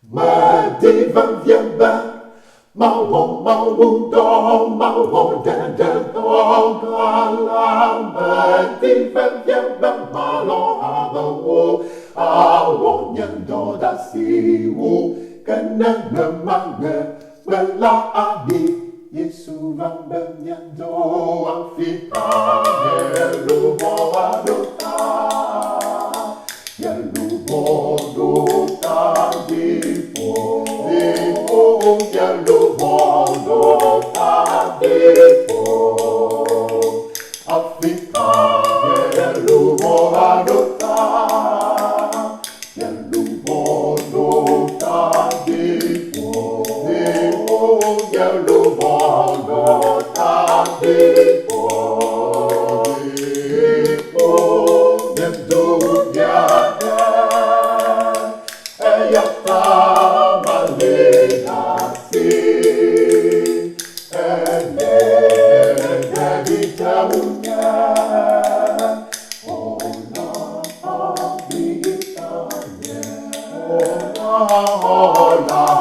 Mà đi vẫn viên bè mau hùng đo mau hồn đen đen đo ca la mà đi vẫn viên bè mà lo hà bờ wo à wo nhân đo đã si wo cần năng nợ mang nợ bên la a đi Yesu vang bên nhân đo ang phi ta nhẹ lu bo a lu ta nhẹ lu bo lu ta đi phố nhẹ lu bo lu ta đi phố Africa nhẹ lu bo a lu ta nhẹ lu bo lu ta đi phố nhẹ lu bo lu ta đi phố nhân du nhà Eyata malena si ene devita unya ona abitanya ona